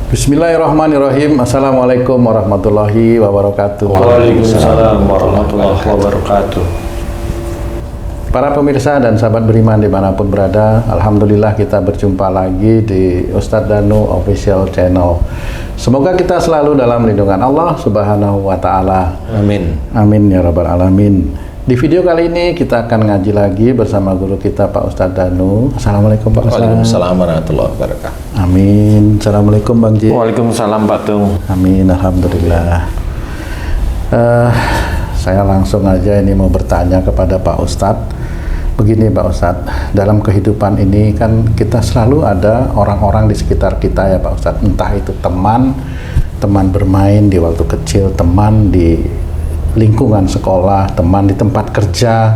Bismillahirrahmanirrahim. Assalamualaikum warahmatullahi wabarakatuh. Waalaikumsalam warahmatullahi wabarakatuh. Para pemirsa dan sahabat beriman dimanapun berada, alhamdulillah kita berjumpa lagi di Ustadz Danu Official Channel. Semoga kita selalu dalam lindungan Allah Subhanahu wa Ta'ala. Amin. Amin ya Rabbal Alamin. Di video kali ini kita akan ngaji lagi bersama guru kita Pak Ustadz Danu. Assalamualaikum Pak Ustadz. Waalaikumsalam warahmatullahi wabarakatuh. Amin. Assalamualaikum Bang Ji. Waalaikumsalam Pak Tung. Amin. Alhamdulillah. Saya langsung aja ini mau bertanya kepada Pak Ustadz. Begini Pak Ustadz, dalam kehidupan ini kan kita selalu ada orang-orang di sekitar kita ya Pak Ustadz. Entah itu teman bermain di waktu kecil, teman di lingkungan sekolah, teman di tempat kerja.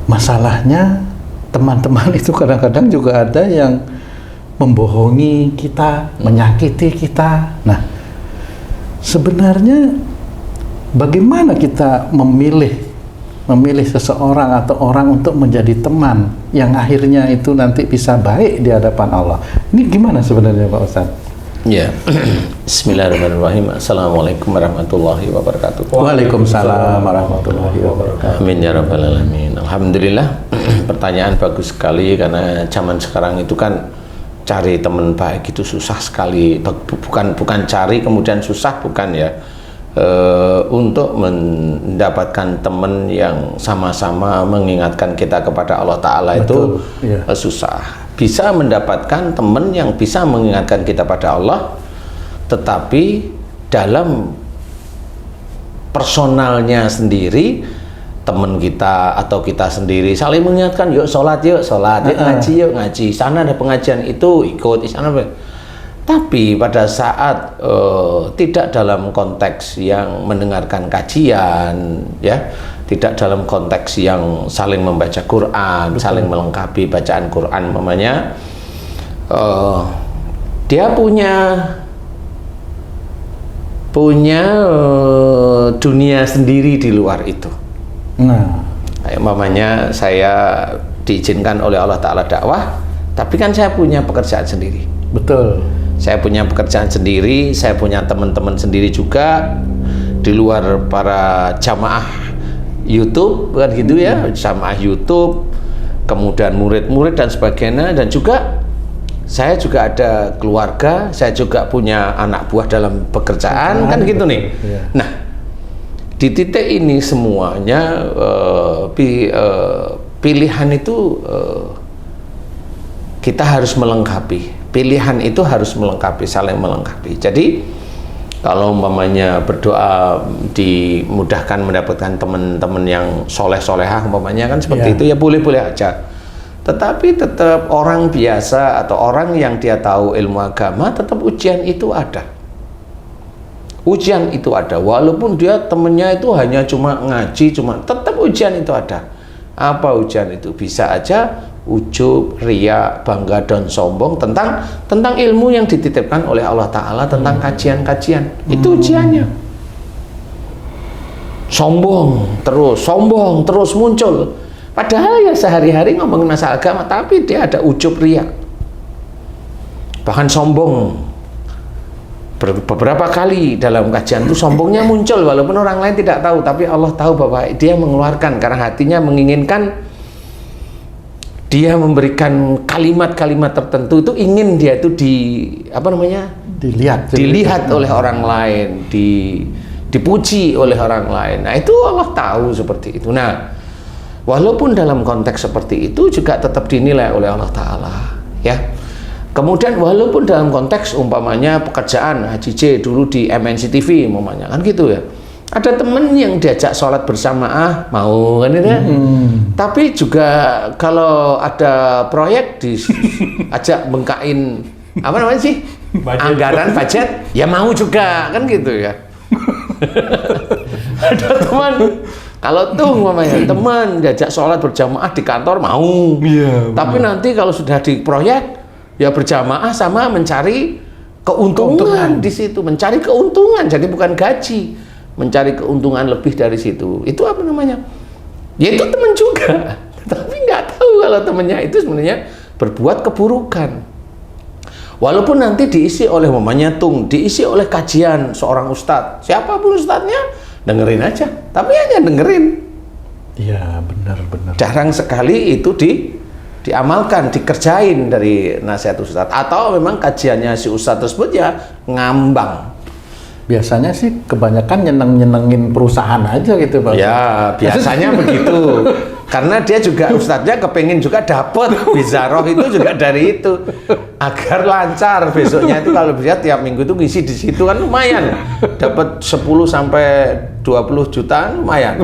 Masalahnya teman-teman itu kadang-kadang juga ada yang membohongi kita, menyakiti kita. Nah, sebenarnya bagaimana kita memilih seseorang atau orang untuk menjadi teman yang akhirnya itu nanti bisa baik di hadapan Allah? Ini gimana sebenarnya Pak Ustadz? Ya, Bismillahirrahmanirrahim. Assalamualaikum warahmatullahi wabarakatuh. Waalaikumsalam warahmatullahi wabarakatuh. Amin ya rabbal alamin. Alhamdulillah. Pertanyaan bagus sekali, karena zaman sekarang itu kan cari teman baik itu susah sekali. Bukan cari kemudian susah, bukan ya. Untuk mendapatkan teman yang sama-sama mengingatkan kita kepada Allah Ta'ala itu susah. Bisa mendapatkan teman yang bisa mengingatkan kita pada Allah, tetapi dalam personalnya sendiri, teman kita atau kita sendiri saling mengingatkan, yuk sholat, yuk ngaji, yuk ngaji, sana ada pengajian itu ikut, di sana. Tapi pada saat tidak dalam konteks yang mendengarkan kajian, ya, tidak dalam konteks yang saling membaca Quran, saling melengkapi bacaan Quran, mamanya, dia punya dunia sendiri di luar itu. Nah, mamanya saya diizinkan oleh Allah Ta'ala dakwah, tapi kan saya punya pekerjaan sendiri. Betul. Saya punya pekerjaan sendiri, saya punya teman-teman sendiri juga di luar para jamaah YouTube, kan gitu ya, jamaah YouTube, kemudian murid-murid dan sebagainya, dan juga saya juga ada keluarga, saya juga punya anak buah dalam pekerjaan, kan gitu nih. Nah, di titik ini semuanya pilihan itu kita harus melengkapi. Pilihan itu harus melengkapi, saling melengkapi. Jadi kalau umpamanya berdoa dimudahkan mendapatkan teman-teman yang soleh-solehah, umpamanya kan seperti itu, ya boleh-boleh aja. Tetapi tetap orang biasa atau orang yang dia tahu ilmu agama, tetap ujian itu ada. Ujian itu ada, walaupun dia temennya itu hanya cuma ngaji, tetap ujian itu ada. Apa ujian itu? Bisa aja ujub, riya, bangga dan sombong tentang ilmu yang dititipkan oleh Allah Ta'ala, tentang kajian-kajian. Itu ujiannya. Sombong terus muncul. Padahal ya sehari-hari ngomongin masalah agama, tapi dia ada ujub, riya. Bahkan sombong. Beberapa kali dalam kajian itu sombongnya muncul, walaupun orang lain tidak tahu, tapi Allah tahu bahwa dia mengeluarkan karena hatinya menginginkan. Dia memberikan kalimat-kalimat tertentu itu, ingin dia itu dilihat oleh orang lain, dipuji oleh orang lain. Nah, itu Allah tahu seperti itu. Nah, walaupun dalam konteks seperti itu juga tetap dinilai oleh Allah Ta'ala, ya. Kemudian walaupun dalam konteks umpamanya pekerjaan, Haji J dulu di MNC TV umpamanya, kan gitu ya. Ada temen yang diajak sholat berjamaah, mau kan itu ya. Tapi juga kalau ada proyek diajak bengkain apa namanya sih, anggaran budget, ya mau juga, kan gitu ya. Ada teman, kalau tuh mamanya teman diajak sholat berjamaah di kantor, mau. Tapi nanti kalau sudah di proyek, ya berjamaah sama mencari keuntungan di situ, mencari keuntungan, jadi bukan gaji. Mencari keuntungan lebih dari situ, itu apa namanya? Ya itu teman juga, tapi nggak tahu kalau temannya itu sebenarnya berbuat keburukan. Walaupun nanti diisi oleh mamanya diisi oleh kajian seorang ustadz, siapapun ustadznya, dengerin aja. Tapi hanya dengerin. Iya, benar-benar. Jarang sekali itu diamalkan, dikerjain dari nasihat ustadz. Atau memang kajiannya si ustadz tersebut ya ngambang. Biasanya sih kebanyakan nyenengin perusahaan aja gitu Pak. Ya, biasanya begitu. Karena dia juga ustadznya kepengen juga dapat bizaroh itu juga dari itu agar lancar besoknya itu kalau bisa tiap minggu itu ngisi di situ kan lumayan dapat 10 sampai 20 jutaan lumayan.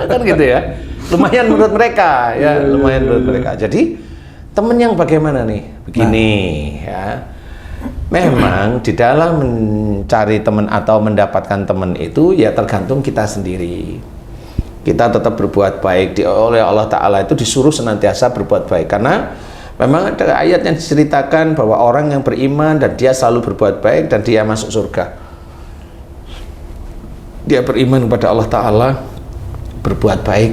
Kan gitu ya. Lumayan menurut mereka ya, lumayan menurut mereka. Jadi temen yang bagaimana nih? Begini ya. Memang di dalam mencari teman atau mendapatkan teman itu ya tergantung kita sendiri. Kita tetap berbuat baik oleh Allah Ta'ala itu disuruh senantiasa berbuat baik karena memang ada ayat yang diceritakan bahwa orang yang beriman dan dia selalu berbuat baik dan dia masuk surga. Dia beriman kepada Allah Ta'ala, berbuat baik,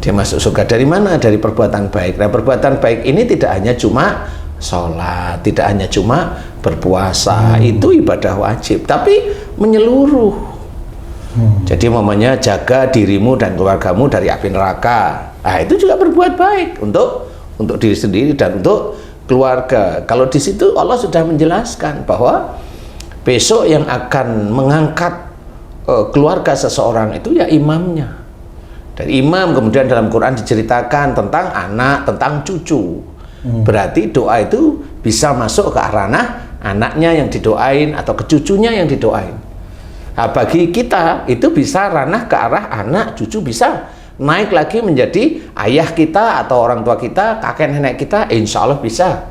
dia masuk surga. Dari mana? Dari perbuatan baik. Nah, perbuatan baik ini tidak hanya cuma sholat, tidak hanya cuma berpuasa, itu ibadah wajib, tapi menyeluruh. Jadi mamanya jaga dirimu dan keluargamu dari api neraka. Nah, itu juga berbuat baik untuk diri sendiri dan untuk keluarga. Kalau di situ Allah sudah menjelaskan bahwa besok yang akan mengangkat keluarga seseorang itu ya imamnya. Dari imam kemudian dalam Quran diceritakan tentang anak, tentang cucu. Berarti doa itu bisa masuk ke ranah anaknya yang didoain atau ke cucunya yang didoain. Nah, bagi kita itu bisa ranah ke arah anak, cucu bisa naik lagi menjadi ayah kita atau orang tua kita, kakek nenek kita, insya Allah bisa.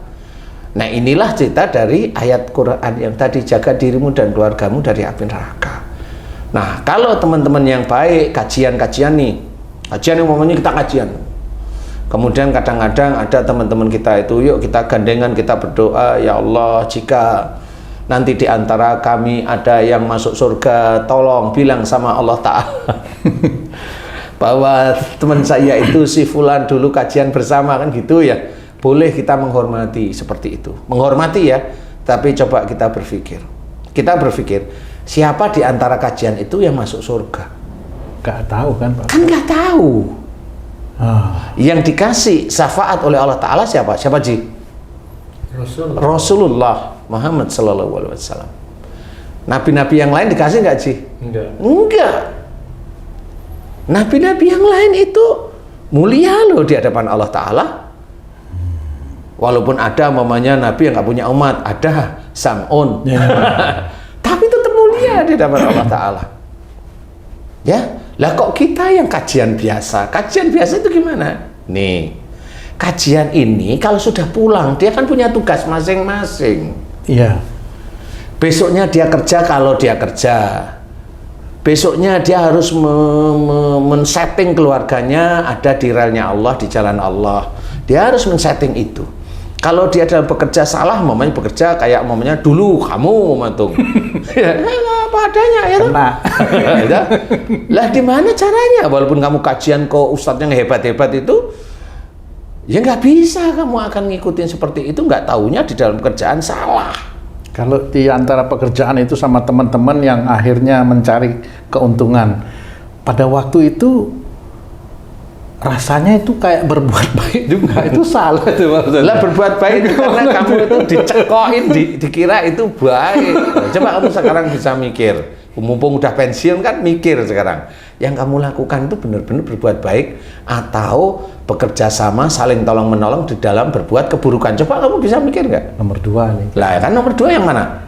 Nah, inilah cerita dari ayat Quran yang tadi, jaga dirimu dan keluargamu dari api neraka. Nah, kalau teman-teman yang baik, kajian-kajian nih, kajian yang umumnya kita kajian. Kemudian kadang-kadang ada teman-teman kita itu, yuk kita gandengan, kita berdoa, ya Allah, jika nanti di antara kami ada yang masuk surga, tolong bilang sama Allah Ta'ala bahwa teman saya itu si fulan dulu kajian bersama, kan gitu ya. Boleh kita menghormati seperti itu, menghormati ya, tapi coba kita berpikir siapa di antara kajian itu yang masuk surga? Gak tahu kan Pak? Kan gak tahu. Yang dikasih syafaat oleh Allah Ta'ala siapa? Siapa Ji? Rasulullah Muhammad Sallallahu Alaihi Wasallam. Nabi-nabi yang lain dikasih nggak Ji? Enggak. Nabi-nabi yang lain itu mulia loh di hadapan Allah Ta'ala. Walaupun ada mamanya nabi yang nggak punya umat, ada Sam'un, tapi tetap mulia di hadapan Allah Ta'ala. Ya, lah kok kita yang kajian biasa? Kajian biasa itu gimana? Nih, kajian ini kalau sudah pulang dia kan punya tugas masing-masing. Iya. Besoknya dia kerja kalau dia kerja. Besoknya dia harus men-setting keluarganya ada di relnya Allah, di jalan Allah. Dia harus men-setting itu. Kalau dia dalam bekerja salah, mamanya bekerja kayak mamanya dulu kamu mematung. Ya, apa adanya ya. Kena. Ya, lah di mana caranya? Walaupun kamu kajian ke ustadz yang hebat-hebat itu, ya nggak bisa kamu akan ngikutin seperti itu, nggak taunya di dalam pekerjaan salah. Kalau di antara pekerjaan itu sama teman-teman yang akhirnya mencari keuntungan, pada waktu itu rasanya itu kayak berbuat baik juga, itu salah itu maksudnya. Lah berbuat baik itu karena kamu itu dicekokin, dikira itu baik. Nah, coba kamu sekarang bisa mikir, mumpung udah pensiun kan mikir sekarang. Yang kamu lakukan itu benar-benar berbuat baik atau bekerja sama saling tolong menolong di dalam berbuat keburukan. Coba kamu bisa mikir nggak? Nomor 2 nih. Lah kan nomor 2 yang mana?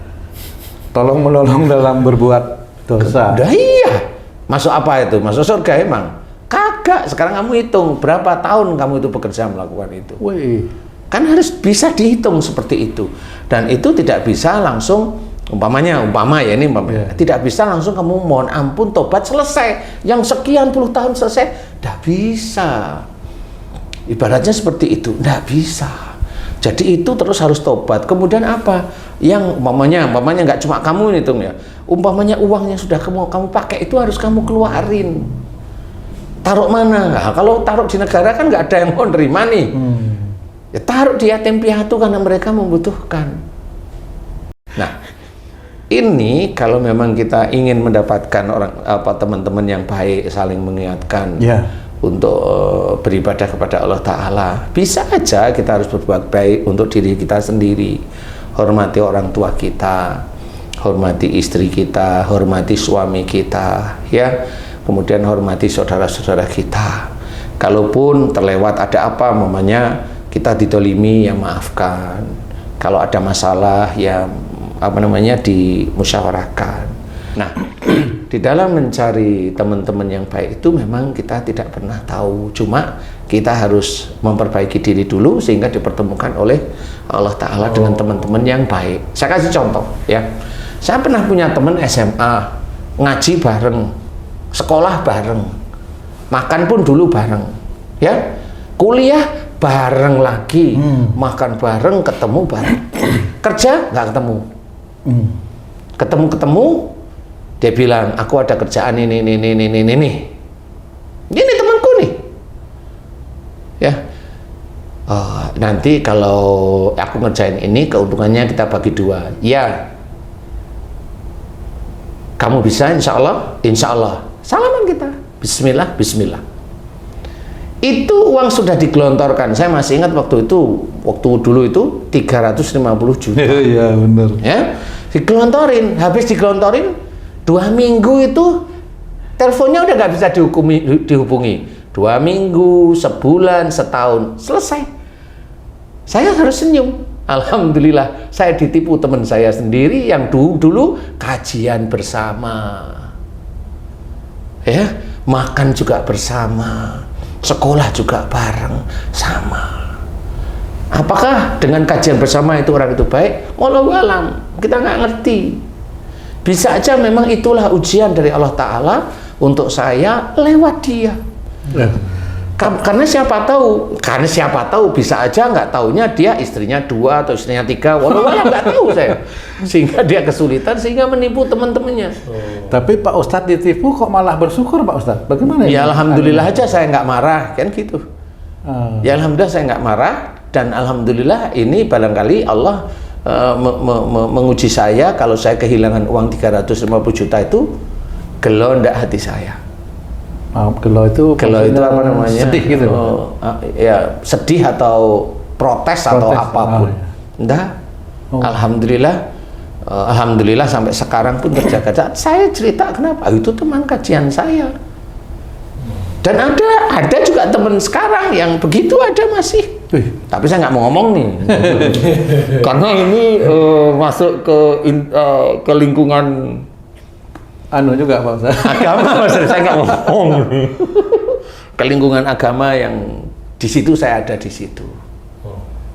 Tolong menolong dalam berbuat dosa. Udah iya. Masuk apa itu? Masuk surga emang? Kagak. Sekarang kamu hitung berapa tahun kamu itu bekerja melakukan itu. Wih. Kan harus bisa dihitung seperti itu. Dan itu tidak bisa langsung umpama tidak bisa langsung kamu mohon ampun tobat selesai yang sekian puluh tahun selesai, tidak bisa. Ibaratnya seperti itu, tidak bisa. Jadi itu terus harus tobat. Kemudian apa? Yang umpamanya nggak cuma kamu hitung ya, umpamanya uangnya sudah kamu pakai itu harus kamu keluarin. Taruh mana? Nah, kalau taruh di negara kan nggak ada yang mau nerima nih. Ya, taruh di yatim piatu karena mereka membutuhkan. Nah, ini kalau memang kita ingin mendapatkan teman-teman yang baik, saling mengingatkan untuk beribadah kepada Allah Ta'ala, bisa aja kita harus berbuat baik untuk diri kita sendiri. Hormati orang tua kita, hormati istri kita, hormati suami kita, ya. Kemudian hormati saudara-saudara kita. Kalaupun terlewat ada apa, mamanya kita didolimi, ya maafkan. Kalau ada masalah, ya dimusyawarahkan. Nah, di dalam mencari teman-teman yang baik itu memang kita tidak pernah tahu. Cuma kita harus memperbaiki diri dulu sehingga dipertemukan oleh Allah Ta'ala dengan teman-teman yang baik. Saya kasih contoh, ya. Saya pernah punya teman SMA, ngaji bareng, sekolah bareng, makan pun dulu bareng, ya. Kuliah bareng lagi, makan bareng, ketemu bareng. Kerja nggak ketemu. Ketemu, dia bilang, aku ada kerjaan ini. Ini temanku nih, ya. Nanti kalau aku ngerjain ini, keuntungannya kita bagi 2. Ya, kamu bisa, insya Allah. Salaman kita, Bismillah. Itu uang sudah digelontorkan. Saya masih ingat waktu dulu itu 350 juta. Iya, benar. Ya, habis digelontorin 2 minggu itu teleponnya udah nggak bisa dihubungi. 2 minggu, sebulan, setahun, selesai. Saya harus senyum. Alhamdulillah, saya ditipu teman saya sendiri yang dulu kajian bersama, ya, makan juga bersama, sekolah juga bareng sama. Apakah dengan kajian bersama itu orang itu baik? Wallahu alam, kita nggak ngerti. Bisa aja memang itulah ujian dari Allah Ta'ala untuk saya lewat dia. Karena siapa tahu bisa aja nggak taunya dia istrinya 2 atau istrinya 3, walau nggak tahu saya, sehingga dia kesulitan sehingga menipu teman-temannya. Tapi Pak Ustadz ditipu kok malah bersyukur Pak Ustadz? Bagaimana? Ya alhamdulillah aja saya nggak marah, kan gitu. Ya alhamdulillah saya nggak marah, dan alhamdulillah ini barangkali Allah menguji saya. Kalau saya kehilangan uang 350 juta itu gelo ndak hati saya. Gelo itu apa namanya? Sedih gitu. Ya, sedih atau protes atau apapun. Enggak. Alhamdulillah sampai sekarang pun terjaga. Saya cerita kenapa? Itu teman kajian saya. Dan ada juga teman sekarang yang begitu ada masih. Tapi saya nggak mau ngomong nih. Karena ini masuk ke lingkungan juga Pak Ustaz. Agama, saya nggak ngomong. Ke lingkungan agama yang di situ saya ada di situ.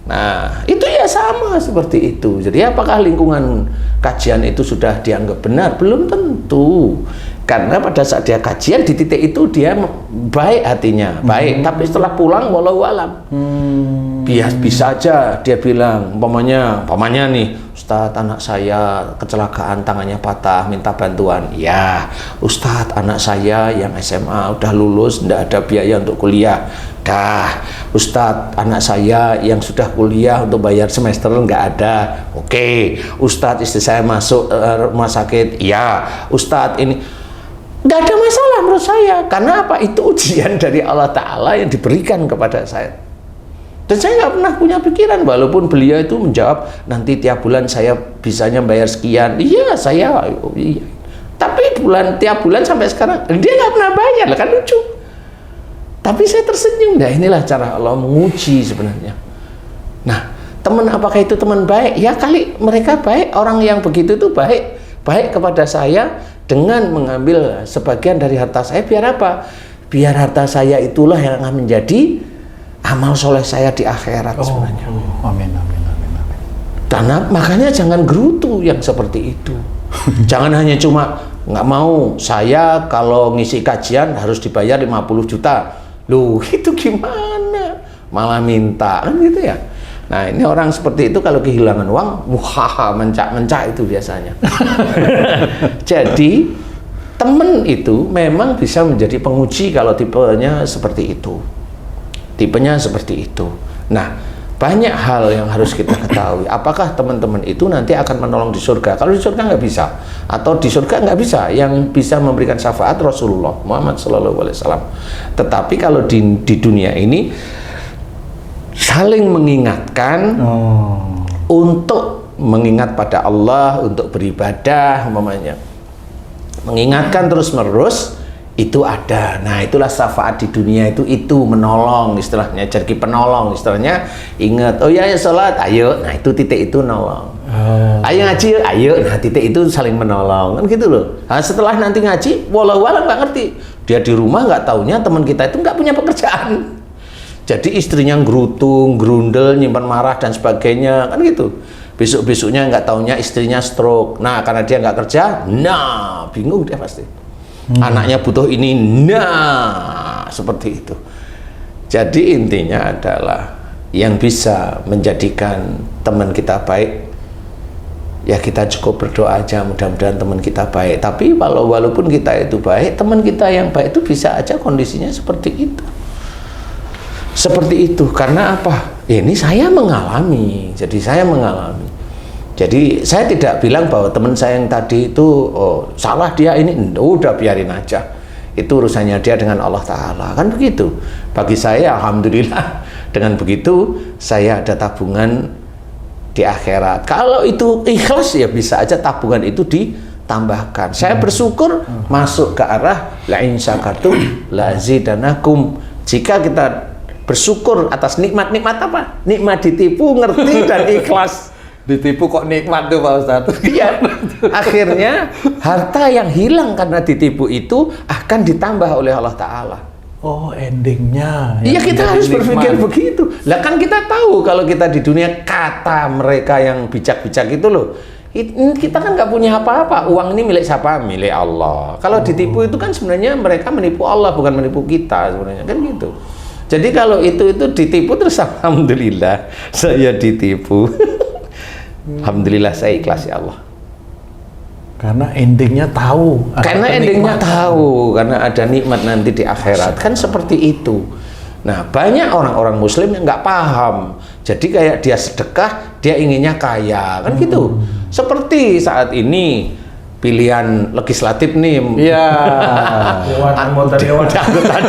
Nah, itu ya sama seperti itu. Jadi apakah lingkungan kajian itu sudah dianggap benar? Belum tentu. Karena pada saat dia kajian di titik itu dia baik hatinya, baik. Tapi setelah pulang walau alam. Bisa aja dia bilang, umpamanya nih, Ustadz, anak saya kecelakaan, tangannya patah, minta bantuan. Ya, Ustadz, anak saya yang SMA udah lulus, nggak ada biaya untuk kuliah. Dah, Ustadz, anak saya yang sudah kuliah untuk bayar semester nggak ada. Oke, Ustadz, istri saya masuk rumah sakit. Ya, Ustadz, ini nggak ada masalah menurut saya. Karena apa? Itu ujian dari Allah Ta'ala yang diberikan kepada saya. Dan saya nggak pernah punya pikiran, walaupun beliau itu menjawab, nanti tiap bulan saya bisanya bayar sekian. Iya, iya. Tapi tiap bulan sampai sekarang, dia nggak pernah bayar, kan lucu. Tapi saya tersenyum. Nah, inilah cara Allah menguji sebenarnya. Nah, teman apakah itu teman baik? Ya kali mereka baik, orang yang begitu itu baik. Baik kepada saya dengan mengambil sebagian dari harta saya, biar apa? Biar harta saya itulah yang akan menjadi amal soleh saya di akhirat sebenarnya. Amin. Karena makanya jangan gerutu yang seperti itu. Jangan hanya cuma nggak mau, saya kalau ngisi kajian harus dibayar 50 juta. Loh, itu gimana? Malah minta, kan gitu ya. Nah, ini orang seperti itu kalau kehilangan uang, mencak-mencak itu biasanya. Jadi, teman itu memang bisa menjadi penguji kalau tipenya seperti itu. Nah, banyak hal yang harus kita ketahui. Apakah teman-teman itu nanti akan menolong di surga? Kalau di surga nggak bisa, atau di surga nggak bisa. Yang bisa memberikan syafaat Rasulullah Muhammad SAW. Tetapi kalau di dunia ini saling mengingatkan untuk mengingat pada Allah, untuk beribadah, umpamanya. Mengingatkan terus-menerus itu ada. Nah, itulah syafaat di dunia itu menolong istilahnya, jadi penolong istilahnya. Ingat, oh ya sholat, ayo. Nah, itu titik itu nolong. Ayo ngaji, ayo. Nah, titik itu saling menolong kan gitu loh. Nah, setelah nanti ngaji, walau-walau nggak ngerti, dia di rumah nggak taunya teman kita itu nggak punya pekerjaan. Jadi istrinya gerutung, grundel, nyimpan marah dan sebagainya kan gitu. Besok-besoknya nggak taunya istrinya stroke. Nah, karena dia nggak kerja, nah bingung dia pasti. Anaknya butuh ini, nah seperti itu. Jadi intinya adalah yang bisa menjadikan teman kita baik, ya kita cukup berdoa aja, mudah-mudahan teman kita baik. Tapi walaupun kita itu baik, teman kita yang baik itu bisa aja kondisinya seperti itu. Seperti itu, karena apa? Ini saya mengalami, jadi saya mengalami. Jadi saya tidak bilang bahwa teman saya yang tadi itu salah dia ini, udah biarin aja. Itu urusannya dia dengan Allah Ta'ala, kan begitu. Bagi saya alhamdulillah dengan begitu saya ada tabungan di akhirat. Kalau itu ikhlas ya bisa aja tabungan itu ditambahkan. Saya bersyukur masuk ke arah la in syakartum la azidanakum. Jika kita bersyukur atas nikmat-nikmat apa? Nikmat ditipu, ngerti dan ikhlas. Ditipu kok nikmat tuh Pak Ustadz. Iya, akhirnya harta yang hilang karena ditipu itu akan ditambah oleh Allah Ta'ala. Oh, endingnya. Iya, kita harus berpikir begitu. Lah kan kita tahu kalau kita di dunia, kata mereka yang bijak-bijak itu loh, kita kan nggak punya apa-apa. Uang ini milik siapa? Milik Allah. Kalau ditipu itu kan sebenarnya mereka menipu Allah, bukan menipu kita sebenarnya, kan gitu. Jadi kalau itu ditipu terus alhamdulillah saya ditipu. Alhamdulillah saya ikhlas ya Allah. Karena endingnya tahu. Karena endingnya tahu, karena ada nikmat nanti di akhirat. Kan seperti itu. Nah, banyak orang-orang muslim yang nggak paham. Jadi kayak dia sedekah, dia inginnya kaya. Kan gitu. Seperti saat ini pilihan legislatif nih. Iya. Anggota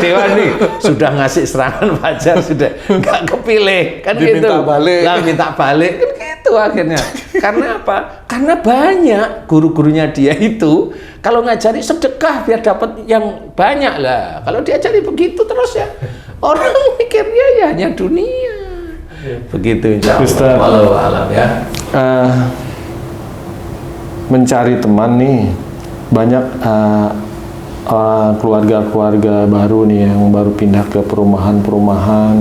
dewan nih sudah ngasih serangan wajar, sudah nggak kepilih kan gitu. Diminta balik. Lah minta balik kan gitu akhirnya. Karena apa? Karena banyak guru-gurunya dia itu kalau ngajari sedekah biar dapat yang banyak lah. Kalau diajari begitu terus ya orang mikirnya ya hanya dunia. Begitu Ustaz. Walau alam ya. Mencari teman nih, banyak keluarga-keluarga baru nih yang baru pindah ke perumahan-perumahan,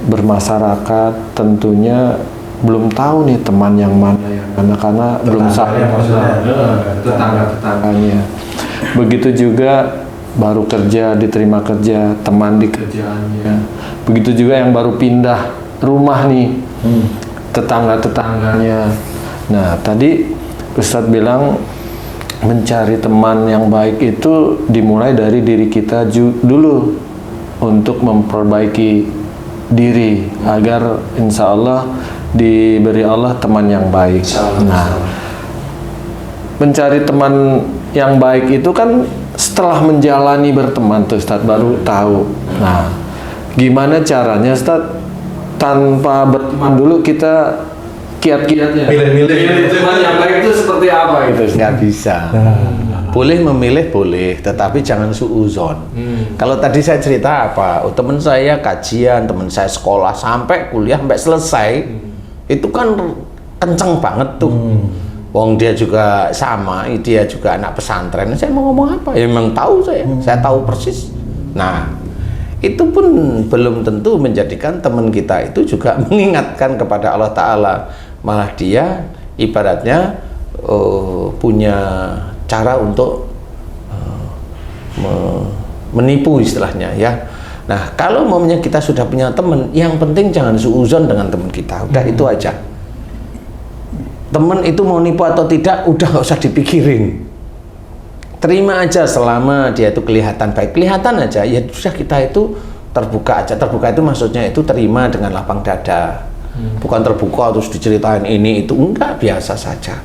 bermasyarakat, tentunya belum tahu nih teman yang mana yang karena belum saling tetangga-tetangganya. Begitu juga baru kerja, diterima kerja, teman di kerjaannya. Begitu juga yang baru pindah rumah nih, tetangga-tetangganya. Nah, tadi Ustadz bilang mencari teman yang baik itu dimulai dari diri kita dulu untuk memperbaiki diri agar insya Allah diberi Allah teman yang baik. Nah, mencari teman yang baik itu kan setelah menjalani berteman tuh Ustadz baru tahu. Nah, gimana caranya Ustadz tanpa berteman dulu kita kiat-kiatnya Milih-milih teman yang baik itu seperti apa gitu? Nggak bisa. Boleh memilih boleh, tetapi jangan suuzon. Kalau tadi saya cerita apa? Oh, teman saya kajian, teman saya sekolah sampai kuliah sampai selesai, itu kan kenceng banget tuh. Wong dia juga sama, dia juga anak pesantren. Saya mau ngomong apa? Ya memang tahu saya tahu persis. Nah, itu pun belum tentu menjadikan teman kita itu juga mengingatkan kepada Allah Ta'ala. Malah dia ibaratnya punya cara untuk menipu istilahnya ya. Nah, kalau maunya kita sudah punya teman, yang penting jangan suuzon dengan teman kita. Udah itu aja. Teman itu mau nipu atau tidak, udah nggak usah dipikirin. Terima aja selama dia itu kelihatan baik, kelihatan aja. Ya sudah kita itu terbuka aja. Terbuka itu maksudnya itu terima dengan lapang dada. Bukan terbuka terus diceritain ini itu, enggak, biasa saja.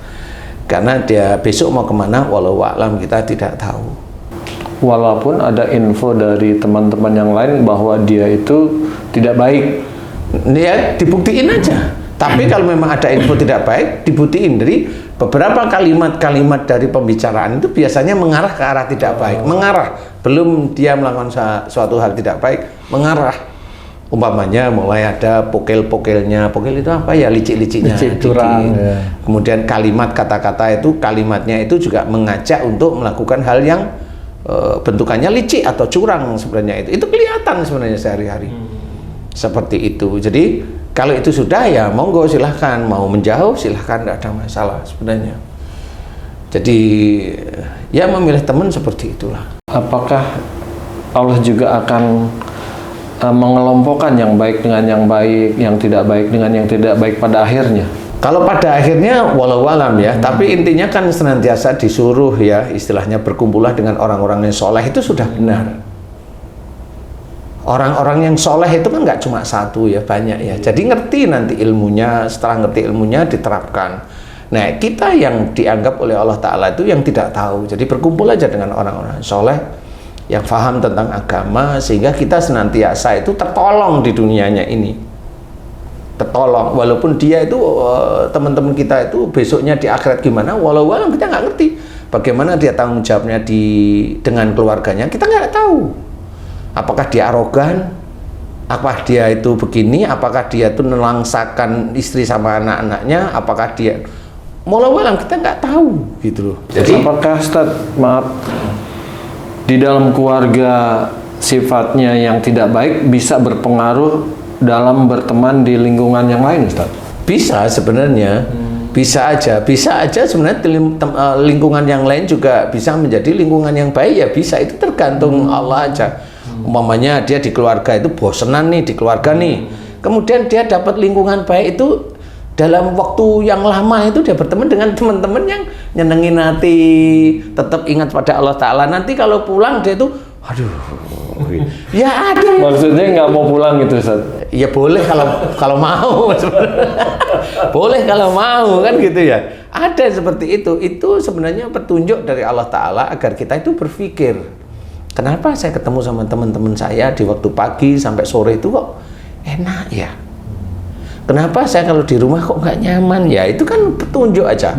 Karena dia besok mau kemana, walau alam kita tidak tahu. Walaupun ada info dari teman-teman yang lain bahwa dia itu tidak baik, Ya dibuktiin aja. Tapi kalau memang ada info tidak baik, dibuktiin dari beberapa kalimat-kalimat dari pembicaraan itu biasanya mengarah ke arah tidak baik. Mengarah, belum dia melakukan suatu hal tidak baik, mengarah. Umpamanya mulai ada pokel-pokelnya, pokel itu apa ya, licik-liciknya, Licik, curang, ya. Kemudian kalimat kata-kata itu, kalimatnya itu juga mengajak untuk melakukan hal yang bentukannya licik atau curang sebenarnya itu kelihatan sebenarnya sehari-hari. Seperti itu. Jadi kalau itu sudah ya monggo silahkan, mau menjauh silahkan, tidak ada masalah sebenarnya. Jadi ya memilih teman seperti itulah. apakah Allah juga akan mengelompokkan yang baik dengan yang baik, yang tidak baik dengan yang tidak baik pada akhirnya? Kalau pada akhirnya walau alam ya, tapi intinya kan senantiasa disuruh ya, istilahnya berkumpullah dengan orang-orang yang soleh, itu sudah benar. Orang-orang yang soleh itu kan nggak cuma satu ya, banyak ya. Jadi ngerti nanti ilmunya, setelah ngerti ilmunya diterapkan. Nah kita yang dianggap oleh Allah Ta'ala itu yang tidak tahu. Jadi berkumpul aja dengan orang-orang soleh yang paham tentang agama, sehingga kita senantiasa itu tertolong di dunianya ini. Tertolong, walaupun dia itu teman-teman kita itu besoknya di akhirat gimana, walau kita nggak ngerti bagaimana dia tanggung jawabnya dengan keluarganya, kita nggak tahu. Apakah dia arogan, apakah dia itu begini, apakah dia itu nelangsakan istri sama anak-anaknya, apakah dia walau kita nggak tahu gitu loh. Jadi apakah Ustaz, maaf, di dalam keluarga sifatnya yang tidak baik bisa berpengaruh dalam berteman di lingkungan yang lain, Ustaz? Bisa sebenarnya, bisa aja sebenarnya lingkungan yang lain juga bisa menjadi lingkungan yang baik ya, bisa, itu tergantung Allah aja. Umpamanya dia di keluarga itu bosenan nih di keluarga nih, kemudian dia dapat lingkungan baik itu dalam waktu yang lama, itu dia berteman dengan teman-teman yang nyenengin hati, tetap ingat pada Allah Ta'ala. Nanti kalau pulang dia itu, aduh, ya ada. Maksudnya nggak mau pulang gitu, Ustaz? Ya boleh kalau mau, boleh kalau mau kan gitu ya. Ada seperti itu. Itu sebenarnya petunjuk dari Allah Ta'ala agar kita itu berpikir, kenapa saya ketemu sama teman-teman saya di waktu pagi sampai sore itu kok enak ya? Kenapa saya kalau di rumah kok nggak nyaman ya? Itu kan petunjuk aja.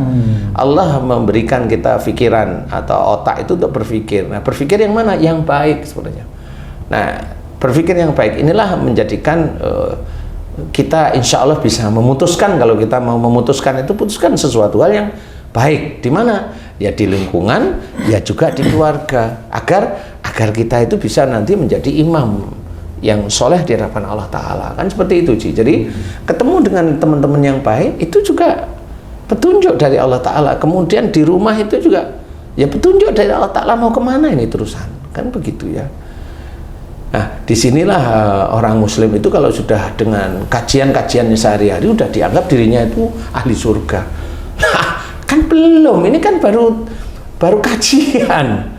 Allah memberikan kita pikiran atau otak itu untuk berpikir. Nah, berpikir yang mana? Yang baik sebenarnya. Nah, berpikir yang baik inilah menjadikan kita insya Allah bisa memutuskan. Kalau kita mau memutuskan itu, putuskan sesuatu hal yang baik. Di mana? Ya di lingkungan, ya juga di keluarga. Agar kita itu bisa nanti menjadi imam yang soleh di hadapan Allah Ta'ala, kan seperti itu Ci. Jadi ketemu dengan teman-teman yang baik itu juga petunjuk dari Allah Ta'ala. Kemudian di rumah itu juga ya petunjuk dari Allah Ta'ala, mau kemana ini terusan, kan begitu ya. Nah disinilah orang muslim itu kalau sudah dengan kajian-kajiannya sehari-hari udah dianggap dirinya itu ahli surga. Nah kan belum, ini kan baru kajian,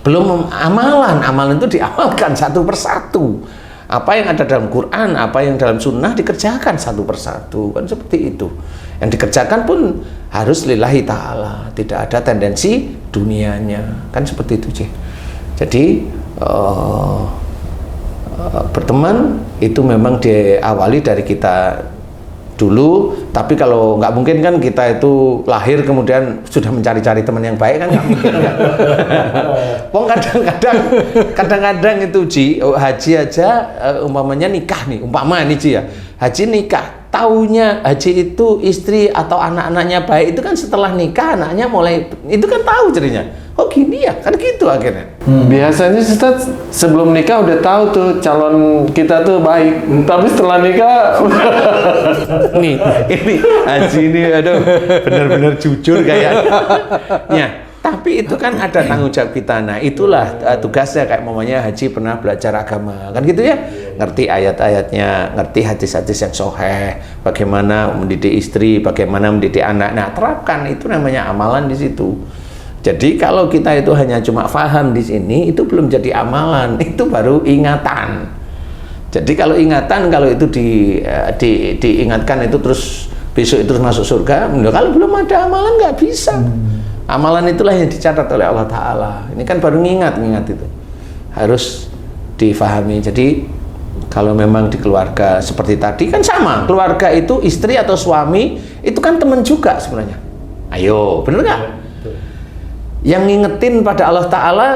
belum amalan itu diamalkan satu persatu. Apa yang ada dalam Quran, apa yang dalam sunnah dikerjakan satu persatu, kan seperti itu. Yang dikerjakan pun harus lillahi ta'ala, tidak ada tendensi dunianya, kan seperti itu Cik. Jadi berteman itu memang diawali dari kita dulu, tapi kalau nggak mungkin kan kita itu lahir kemudian sudah mencari-cari teman yang baik, kan nggak mungkin kan. Wong kadang-kadang itu Ji, haji aja umpamanya nikah nih, umpama nih Ji ya, haji nikah, taunya haji itu istri atau anak-anaknya baik itu kan setelah nikah anaknya mulai itu kan tahu jadinya, oh gini ya, kan gitu akhirnya. Biasanya Ustaz sebelum nikah udah tahu tuh calon kita tuh baik, tapi setelah nikah Nih, ini haji ini aduh benar-benar jujur kayaknya. Tapi itu kan ada tanggung jawab kita. Nah, itulah tugasnya, kayak mamanya haji pernah belajar agama, kan gitu ya. Ngerti ayat-ayatnya, ngerti hadis-hadis yang sahih, bagaimana mendidik istri, bagaimana mendidik anak. Nah, terapkan, itu namanya amalan di situ. Jadi kalau kita itu hanya cuma paham di sini, itu belum jadi amalan, itu baru ingatan. Jadi kalau ingatan, kalau itu diingatkan itu terus besok itu terus masuk surga. Kalau belum ada amalan nggak bisa. Amalan itulah yang dicatat oleh Allah Ta'ala. Ini kan baru ngingat itu. Harus difahami. Jadi kalau memang di keluarga seperti tadi kan sama. Keluarga itu istri atau suami itu kan teman juga sebenarnya. Ayo, bener nggak? Yang ngingetin pada Allah Ta'ala,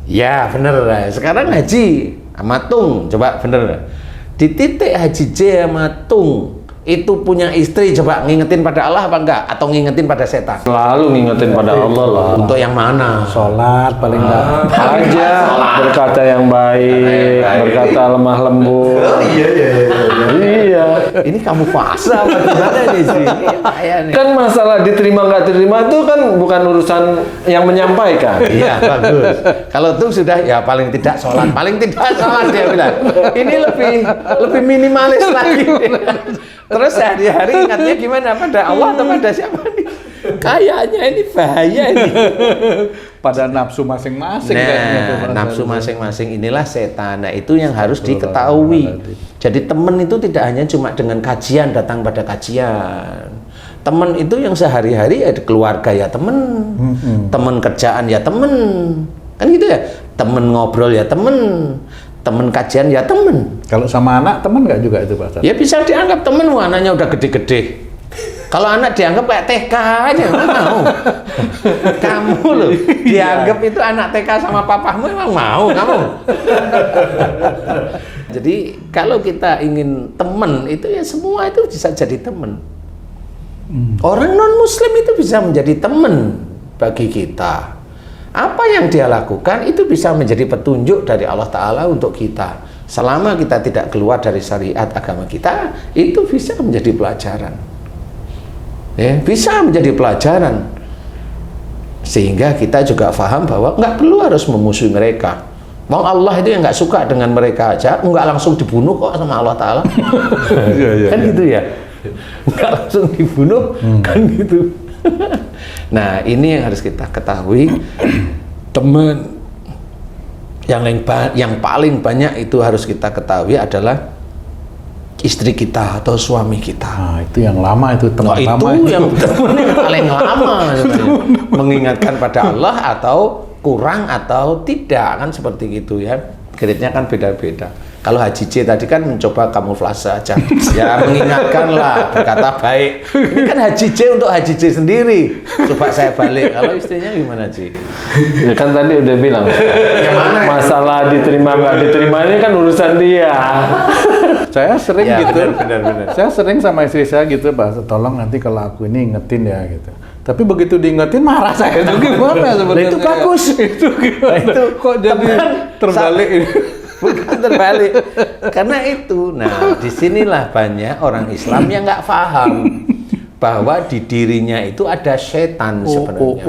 ya bener. Sekarang Haji Amatung, coba bener. Di titik Haji J Amatung itu punya istri, coba ngingetin pada Allah apa enggak? Atau ngingetin pada setan? Selalu ngingetin pada Allah lah. Untuk yang mana? Sholat paling enggak. Aja berkata yang baik, berkata lemah lembut. Iya. Ini kamu fasa apa gimana nih sih? Kan masalah diterima nggak terima itu kan bukan urusan yang menyampaikan. Iya, bagus. Kalau itu sudah ya paling tidak sholat, dia bilang. Ini lebih minimalis lagi. Terus sehari-hari ingatnya gimana? Pada Allah atau pada siapa nih? Kayaknya ini bahaya ini. Pada nafsu masing-masing. Nah, nafsu masing-masing inilah setan. Nah, itu yang harus diketahui. Jadi teman itu tidak hanya cuma dengan kajian, datang pada kajian. Teman itu yang sehari-hari ada keluarga ya teman, teman kerjaan ya teman, kan gitu ya. Teman ngobrol ya teman, teman kajian ya teman. Kalau sama anak teman nggak juga itu Pak Ustadz? Ya bisa dianggap teman, anaknya udah gede-gede. Kalau anak dianggap kayak TK aja, mau. Kamu loh, dianggap itu anak TK sama papamu, emang mau kamu? Jadi kalau kita ingin teman itu ya semua itu bisa jadi teman. Orang non Muslim itu bisa menjadi teman bagi kita. Apa yang dia lakukan itu bisa menjadi petunjuk dari Allah Ta'ala untuk kita. Selama kita tidak keluar dari syariat agama kita, itu bisa menjadi pelajaran. Ya, bisa menjadi pelajaran. Sehingga kita juga paham bahwa nggak perlu harus memusuhi mereka. Bang Allah itu yang nggak suka dengan mereka aja, nggak langsung dibunuh kok sama Allah Ta'ala. Kan gitu ya. Nggak langsung dibunuh, kan gitu. Nah, ini yang harus kita ketahui. Teman yang paling banyak itu harus kita ketahui adalah istri kita atau suami kita. Nah, itu yang lama itu teman Nah, lama. itu yang paling lama mengingatkan pada Allah atau kurang atau tidak, kan seperti gitu ya. Grade-nya kan beda-beda. Kalau Haji J tadi kan mencoba kamuflase aja, ya mengingatkanlah, berkata baik. Ini kan Haji J untuk Haji J sendiri. Coba saya balik, kalau istrinya gimana Ji? Ya kan tadi udah bilang. Masalah diterima nggak diterima ini kan urusan dia. Saya sering Ya, gitu. benar. Saya sering sama istri saya gitu, Pak, tolong nanti kalau aku ini ingetin ya gitu. Tapi begitu diingetin marah saya itu gimana sebenarnya? Itu bagus. Itu gimana? Itu kok jadi terbalik ini? Bukan terbalik. Karena itu, nah disinilah banyak orang Islam yang nggak paham bahwa di dirinya itu ada setan sebenarnya.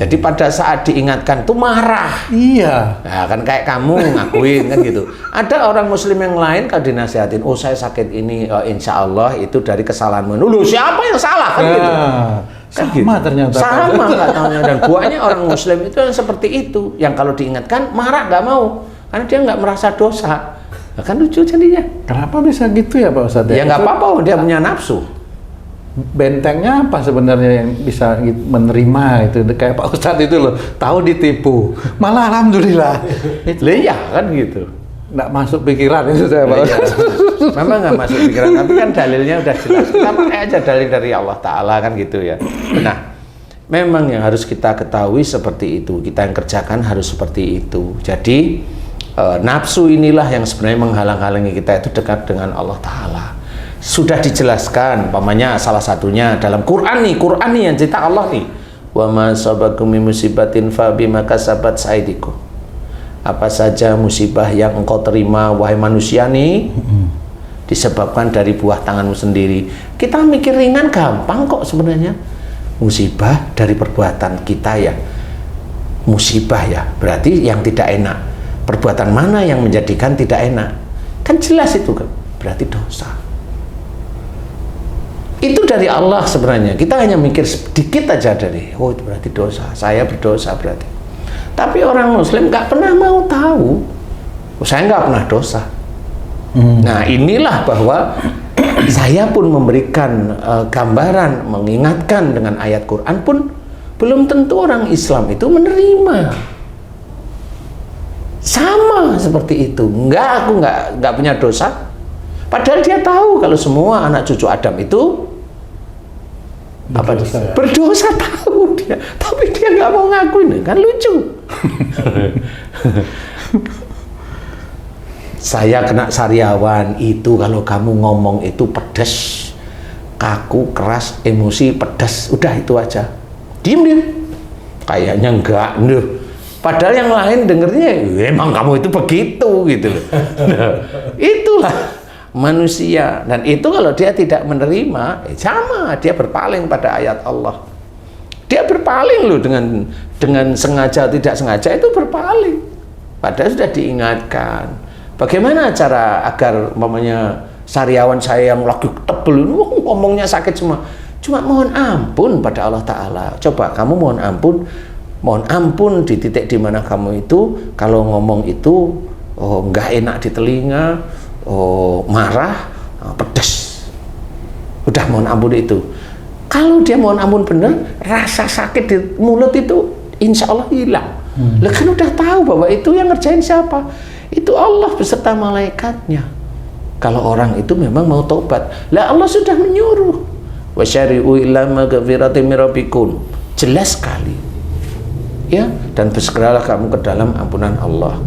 Jadi pada saat diingatkan tuh marah. Iya. Nah, kan kayak kamu ngakuin kan gitu. Ada orang Muslim yang lain kalau dinasihatin, oh saya sakit ini, insya Allah itu dari kesalahanmu. Loh, siapa yang salah kan gitu? Kan sama gitu. Ternyata. Sama nggak tahunya, dan banyak orang Muslim itu yang seperti itu, yang kalau diingatkan marah nggak mau, karena dia nggak merasa dosa. Nah, kan lucu jadinya. Kenapa bisa gitu ya Pak Ustadz? Ya nggak apa-apa, dia punya nafsu. Bentengnya apa sebenarnya yang bisa menerima itu kayak Pak Ustadz itu loh, tahu ditipu, malah alhamdulillah. Lah ya kan gitu. Nggak masuk pikiran itu saya Pak Ustadz. Memang nggak masuk pikiran, tapi kan dalilnya udah jelas. Kita pakai aja dalil dari Allah Ta'ala kan gitu ya. Nah, memang yang harus kita ketahui seperti itu. Kita yang kerjakan harus seperti itu. Jadi nafsu inilah yang sebenarnya menghalang-halangi kita itu dekat dengan Allah Ta'ala. Sudah dijelaskan, umpamanya salah satunya dalam Quran nih yang cerita Allah nih. Wa ma sabakum min musibatin fa bima kasabat aydikum. Apa saja musibah yang engkau terima wahai manusia nih disebabkan dari buah tanganmu sendiri. Kita mikir ringan, gampang kok sebenarnya. Musibah dari perbuatan kita ya. Musibah ya, berarti yang tidak enak. Perbuatan mana yang menjadikan tidak enak? Kan jelas itu kan, berarti dosa. Itu dari Allah sebenarnya. Kita hanya mikir sedikit aja dari, oh itu berarti dosa, saya berdosa berarti. Tapi orang Muslim nggak pernah mau tahu, oh, saya nggak pernah dosa. Nah inilah bahwa saya pun memberikan gambaran, mengingatkan dengan ayat Quran pun belum tentu orang Islam itu menerima. Sama seperti itu. Aku nggak punya dosa. Padahal dia tahu kalau semua anak cucu Adam itu Berdosa, ya? berdosa, tahu dia. Tapi dia nggak mau ngakuin, kan lucu. Saya kena sariawan itu kalau kamu ngomong itu pedas, kaku, keras, emosi, pedas, udah itu aja. Diem dia. Kayaknya enggak, padahal yang lain dengernya, emang kamu itu begitu gitu loh. Nah, itulah manusia, dan itu kalau dia tidak menerima, sama dia berpaling pada ayat Allah. Dia berpaling loh dengan sengaja tidak sengaja itu berpaling. Padahal sudah diingatkan. Bagaimana cara agar mamanya sariawan saya yang lagi tebel ini ngomongnya sakit semua. Cuma mohon ampun pada Allah Ta'ala. Coba kamu mohon ampun di titik dimana kamu itu kalau ngomong itu nggak enak di telinga, marah, pedas. Udah mohon ampun itu. Kalau dia mohon ampun bener, rasa sakit di mulut itu insya Allah hilang. Lah kan udah tahu bahwa itu yang ngerjain siapa? Itu Allah beserta malaikatnya. Kalau orang itu memang mau tobat, lah Allah sudah menyuruh. Wasyari'u ila maghfiratin min rabbikum. Jelas sekali. Ya, dan bersegeralah kamu ke dalam ampunan Allah.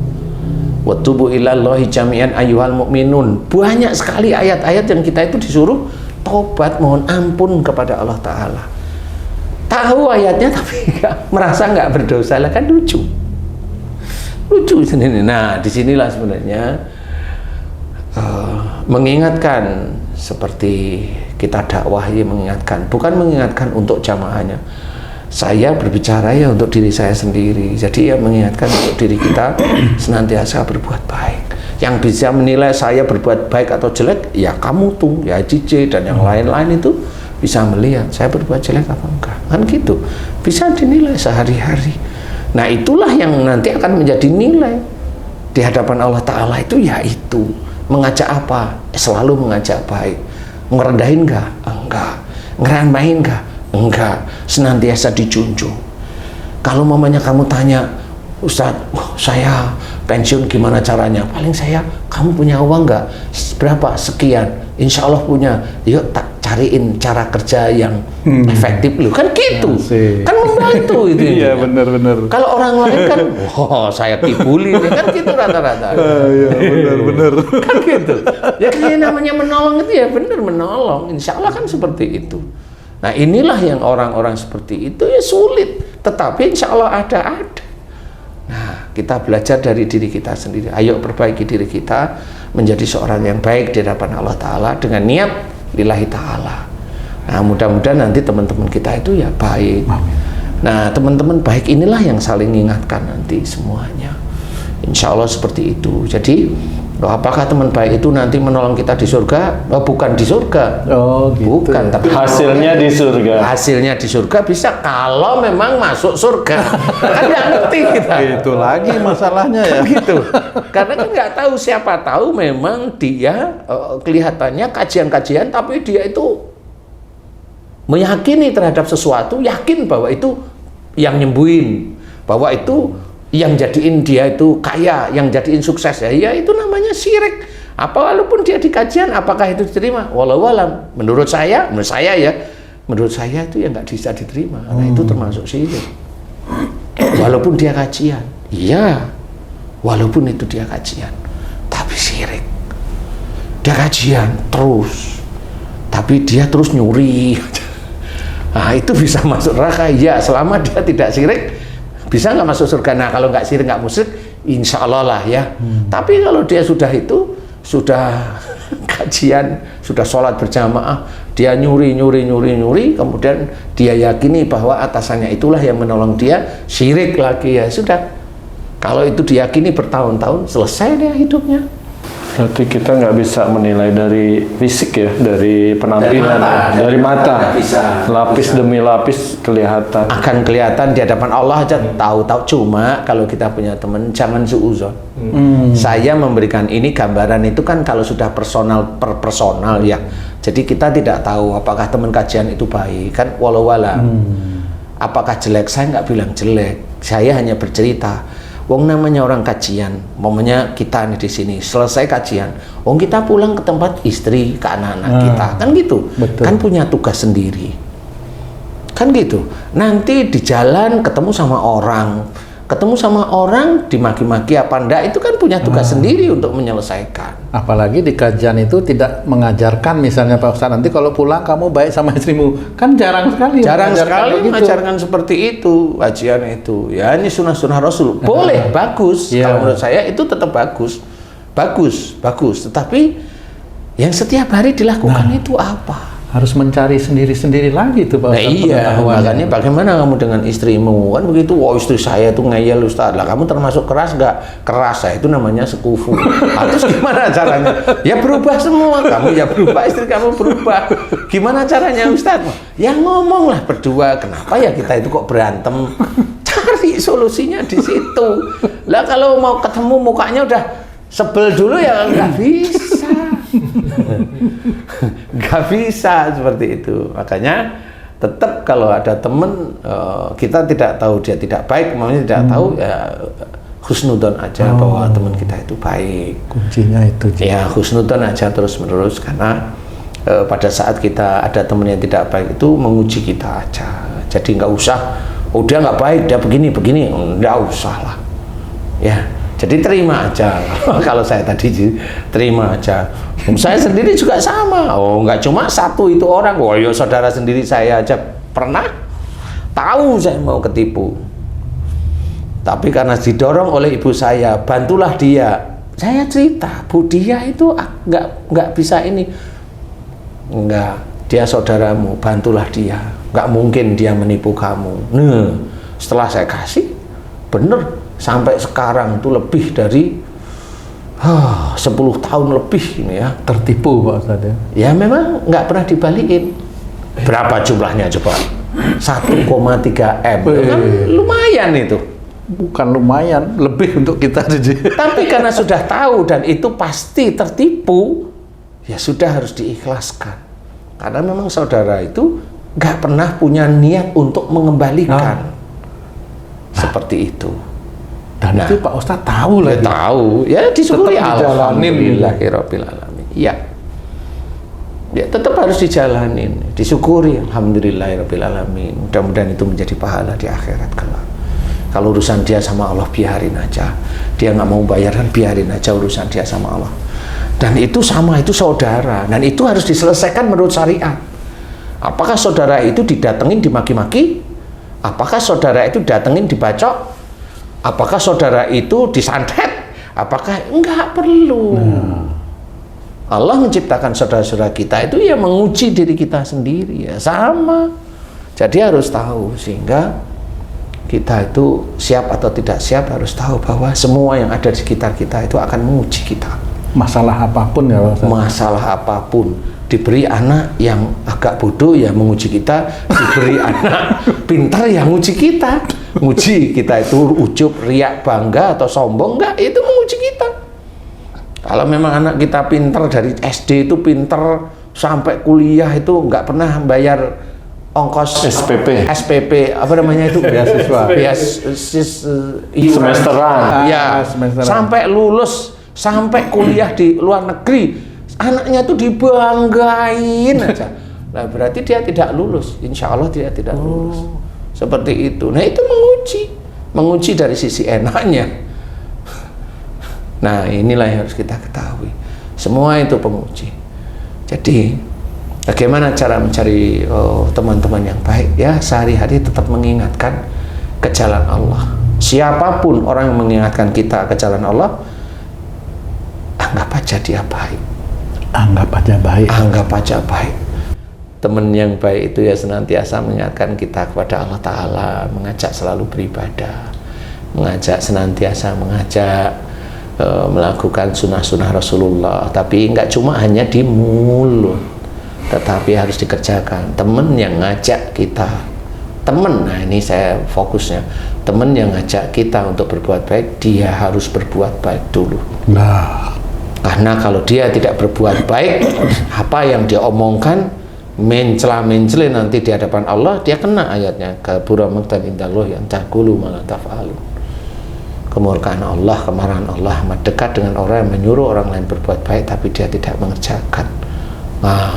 Wa tubu ilallahi jami'an ayyuhal mu'minun. Banyak sekali ayat-ayat yang kita itu disuruh tobat, mohon ampun kepada Allah Ta'ala. Tahu ayatnya tapi merasa nggak berdosa, lah kan lucu. Lucu sendiri. Nah, disinilah sebenarnya mengingatkan seperti kita dakwahi, mengingatkan, bukan mengingatkan untuk jamaahnya. Saya berbicara ya untuk diri saya sendiri. Jadi ya mengingatkan untuk diri kita senantiasa berbuat baik. Yang bisa menilai saya berbuat baik atau jelek, ya kamu tuh, ya Cice dan yang lain-lain itu bisa melihat saya berbuat jelek apa enggak. Kan gitu. Bisa dinilai sehari-hari. Nah itulah yang nanti akan menjadi nilai di hadapan Allah Ta'ala itu, yaitu mengajak apa? Selalu mengajak baik. Ngerendahin enggak? Enggak. Ngeramain enggak? Enggak. Senantiasa dijunjung. Kalau mamanya kamu tanya, Ustadz, saya pensiun gimana caranya? Paling saya, kamu punya uang enggak? Berapa? Sekian. Insya Allah punya. Yuk tak cariin cara kerja yang efektif lu, kan gitu. Kan membantu itu. Iya, benar-benar. Kalau orang lain kan, saya kibuli, kan gitu rata-rata. Iya, benar-benar. Kan gitu. Ya kayak namanya menolong itu ya benar menolong. Insya Allah kan seperti itu. Nah inilah yang orang-orang seperti itu ya sulit, tetapi insya Allah ada. Nah kita belajar dari diri kita sendiri. Ayo perbaiki diri kita menjadi seorang yang baik di hadapan Allah Ta'ala dengan niat lillahi ta'ala. Nah mudah-mudahan nanti teman-teman kita itu ya baik. Nah teman-teman baik inilah yang saling mengingatkan nanti semuanya. Insya Allah seperti itu. Jadi apakah teman baik itu nanti menolong kita di surga? Bukan di surga. Oh gitu. Bukan, tapi Hasilnya di surga. hasilnya di surga bisa kalau memang masuk surga. Kan nggak ngerti kita. Itu lagi masalahnya ya. Kan gitu. Karena kan nggak tahu, siapa tahu memang dia kelihatannya kajian-kajian tapi dia itu meyakini terhadap sesuatu, yakin bahwa itu yang nyembuhin, bahwa itu yang jadiin dia itu kaya, yang jadiin sukses ya itu namanya syirik. Apa walaupun dia di kajian, apakah itu diterima? Walau alam. Menurut saya itu ya nggak bisa diterima karena itu termasuk syirik. Walaupun dia kajian, iya. Walaupun itu dia kajian, tapi syirik. Dia kajian terus, tapi dia terus nyuri. Nah itu bisa masuk neraka ya, selama dia tidak syirik. Bisa nggak masuk surga? Nah kalau nggak syirik, nggak musyrik, insya Allah lah ya. Tapi kalau dia sudah sudah kajian, sudah sholat berjamaah, dia nyuri, kemudian dia yakini bahwa atasannya itulah yang menolong dia, syirik lagi ya sudah. Kalau itu diyakini bertahun-tahun, selesai dia hidupnya. Berarti kita nggak bisa menilai dari fisik ya, dari penampilan, dari mata. Nggak bisa. Lapis demi lapis kelihatan. Akan kelihatan di hadapan Allah aja tahu-tahu. Cuma kalau kita punya teman jangan suuzon. Saya memberikan ini gambaran itu kan kalau sudah personal per personal ya. Jadi kita tidak tahu apakah teman kajian itu baik kan walau alam. Apakah jelek, saya nggak bilang jelek. Saya hanya bercerita. Wong namanya orang kajian, momennya kita nih di sini selesai kajian, wong kita pulang ke tempat istri, ke anak-anak kita, kan gitu, betul. kan punya tugas sendiri, kan gitu. Nanti di jalan ketemu sama orang dimaki-maki apa enggak, itu kan punya tugas sendiri untuk menyelesaikan. Apalagi di kajian itu tidak mengajarkan misalnya Pak Ustadz, nanti kalau pulang kamu baik sama istrimu, kan jarang sekali begitu. Mengajarkan seperti itu kajian itu. Ya ini sunnah Rasul boleh bagus. Iya. Kalau menurut saya itu tetap bagus. Tetapi yang setiap hari dilakukan itu apa? Harus mencari sendiri-sendiri lagi tuh Pak Nah Ustadz. iya, pengetahuannya. makanya bagaimana kamu dengan istrimu? Kan begitu, wah istri saya itu ngeyel Ustaz. Lah kamu termasuk keras nggak? Keras, saya itu namanya sekufu. Terus gimana caranya? Ya berubah semua, kamu ya berubah, istri kamu berubah. Gimana caranya Ustaz? Ya ngomonglah berdua, kenapa ya kita itu kok berantem? Cari solusinya di situ. Lah kalau mau ketemu mukanya udah sebel dulu ya nggak bisa. Nggak bisa seperti itu. Makanya tetap kalau ada temen kita tidak tahu dia tidak baik, maunya tidak tahu ya husnudon aja bahwa teman kita itu baik. Kuncinya itu. Ya husnudon aja terus menerus, karena pada saat kita ada teman yang tidak baik itu menguji kita aja. Jadi nggak usah, oh dia nggak baik, dia begini, nggak usah lah. Ya. Jadi terima aja. Kalau saya tadi terima aja. Saya sendiri juga sama. Oh, nggak cuma satu itu orang. Oh, ya saudara sendiri saya aja pernah tahu saya mau ketipu. Tapi karena didorong oleh ibu saya, bantulah dia. Saya cerita, Bu dia itu nggak bisa ini. Enggak, dia saudaramu, bantulah dia. Nggak mungkin dia menipu kamu. Nah, setelah saya kasih, bener. Sampai sekarang itu lebih dari 10 tahun lebih ini ya. Tertipu Pak Ustadz ya. Ya memang nggak pernah dibalikin. Berapa jumlahnya coba? 1,3 M. Itu kan lumayan itu. Bukan lumayan, lebih untuk kita. Tapi karena sudah tahu dan itu pasti tertipu, ya sudah harus diikhlaskan. Karena memang saudara itu nggak pernah punya niat untuk mengembalikan. Seperti itu. Dan itu Pak Ustadz tahu Ya lagi. tahu, ya disyukuri, Tetap dijalanin. alhamdulillahirabbil alamin. Ya. Ya tetap harus dijalanin, disyukuri, alhamdulillahirabbil alamin. Mudah-mudahan itu menjadi pahala di akhirat kelak. Kalau urusan dia sama Allah biarin aja. Dia nggak mau bayar kan biarin aja urusan dia sama Allah. Dan itu sama, itu saudara, dan itu harus diselesaikan menurut syariat. Apakah saudara itu didatengin dimaki-maki? Apakah saudara itu datengin dibacok? Apakah saudara itu disantet? Apakah enggak perlu? Allah menciptakan saudara-saudara kita itu ya menguji diri kita sendiri ya sama. Jadi harus tahu, sehingga kita itu siap atau tidak siap harus tahu bahwa semua yang ada di sekitar kita itu akan menguji kita. Masalah apapun ya Pak Ustadz. Masalah apapun. Diberi anak yang agak bodoh ya menguji kita, diberi anak pintar yang menguji kita. Nguji kita itu ujub, riak, bangga atau sombong, enggak, itu menguji kita. Kalau memang anak kita pintar dari SD itu pintar sampai kuliah itu enggak pernah bayar ongkos SPP apa namanya itu Beasiswa. Semesteran. Ya, semesteran. sampai lulus, sampai kuliah di luar negeri, anaknya itu dibanggain aja. Nah, berarti dia tidak lulus. Insya Allah dia tidak lulus. Seperti itu. Nah, itu menguji dari sisi enaknya. Nah, inilah yang harus kita ketahui. Semua itu penguji. Jadi, bagaimana cara mencari teman-teman yang baik? Ya, sehari-hari tetap mengingatkan ke jalan Allah. Siapapun orang yang mengingatkan kita ke jalan Allah, anggap aja dia baik. Anggap aja baik. Anggap aja baik. Teman yang baik itu ya senantiasa mengingatkan kita kepada Allah Ta'ala, mengajak selalu beribadah, senantiasa mengajak melakukan sunnah-sunnah Rasulullah, tapi nggak cuma hanya di mulut, tetapi harus dikerjakan. Teman yang ngajak kita, teman, nah ini saya fokusnya, teman yang ngajak kita untuk berbuat baik, dia harus berbuat baik dulu. Nah, Karena kalau dia tidak berbuat baik, apa yang dia omongkan mencela-mencela nanti di hadapan Allah, dia kena ayatnya, kabura maqtan indallah yang taqulu ma la taf'alun. Kemurkaan Allah, kemarahan Allah amat dekat dengan orang yang menyuruh orang lain berbuat baik tapi dia tidak mengerjakan. Nah,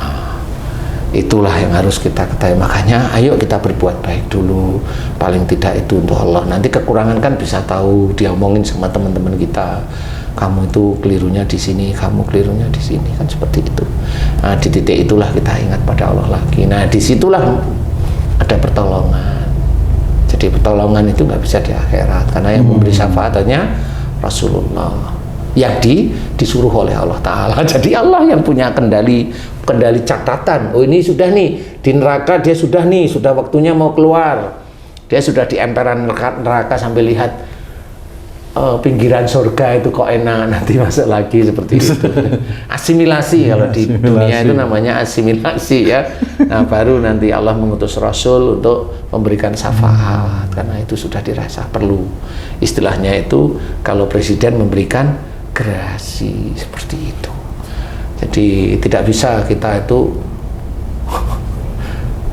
itulah yang harus kita ketahui. Makanya ayo kita berbuat baik dulu, paling tidak itu untuk Allah. Nanti kekurangan kan bisa tahu, dia omongin sama teman-teman kita, kamu itu kelirunya di sini, kamu kelirunya di sini, kan seperti itu. Nah, di titik itulah kita ingat pada Allah lagi. Nah, disitulah ada pertolongan. Jadi pertolongan itu nggak bisa di akhirat, karena yang memberi syafaat hanya Rasulullah yang disuruh oleh Allah Ta'ala. Jadi Allah yang punya kendali catatan. Oh, ini sudah nih di neraka, dia sudah nih, sudah waktunya mau keluar, dia sudah di emperan neraka sampai lihat pinggiran surga itu kok enak, nanti masuk lagi, seperti itu. Asimilasi, kalau di dunia itu namanya asimilasi ya. Nah, baru nanti Allah mengutus Rasul untuk memberikan syafaat, karena itu sudah dirasa perlu. Istilahnya itu kalau presiden memberikan gerasi, seperti itu. Jadi tidak bisa kita itu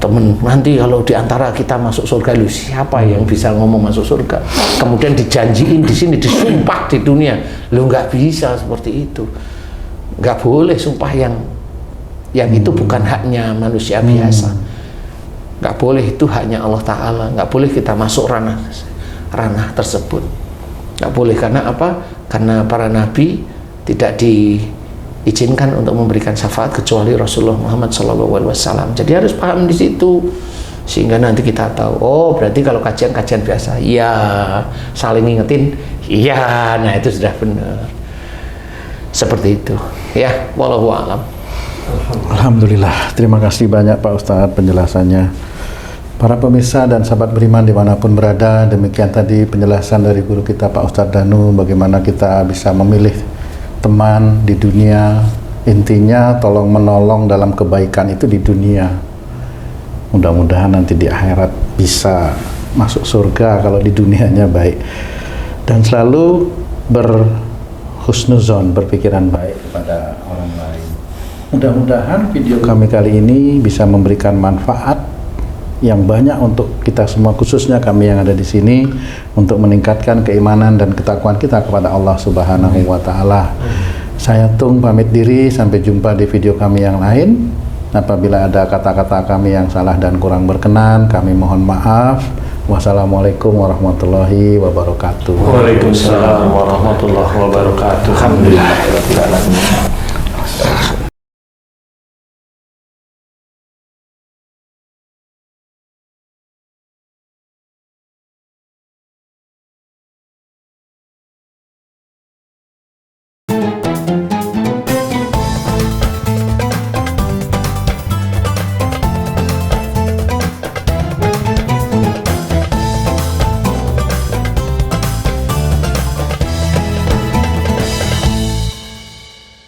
temen, nanti kalau diantara kita masuk surga, lu siapa yang bisa ngomong masuk surga, kemudian dijanjiin di sini, disumpah di dunia, lu nggak bisa seperti itu. Nggak boleh sumpah yang itu bukan haknya manusia biasa, nggak boleh, itu haknya Allah Ta'ala. Nggak boleh kita masuk ranah tersebut, nggak boleh. Karena apa? Karena para nabi tidak diizinkan untuk memberikan syafaat kecuali Rasulullah Muhammad SAW. Jadi harus paham di situ, sehingga nanti kita tahu, oh berarti kalau kajian biasa, ya saling ngingetin, iya, nah itu sudah benar. Seperti itu, ya, wallahu a'lam. Alhamdulillah, terima kasih banyak Pak Ustadz penjelasannya. Para pemirsa dan sahabat beriman dimanapun berada, demikian tadi penjelasan dari guru kita Pak Ustadz Danu, bagaimana kita bisa memilih teman di dunia. Intinya tolong menolong dalam kebaikan itu di dunia, mudah-mudahan nanti di akhirat bisa masuk surga kalau di dunianya baik. Dan selalu berhusnuzon, berpikiran baik kepada orang lain. Mudah-mudahan video kami kali ini bisa memberikan manfaat yang banyak untuk kita semua, khususnya kami yang ada di sini, untuk meningkatkan keimanan dan ketakwaan kita kepada Allah Subhanahu wa Ta'ala. Saya Tung pamit diri, sampai jumpa di video kami yang lain. Apabila ada kata-kata kami yang salah dan kurang berkenan, kami mohon maaf. Wassalamualaikum warahmatullahi wabarakatuh. Waalaikumsalam warahmatullahi wabarakatuh. Alhamdulillah.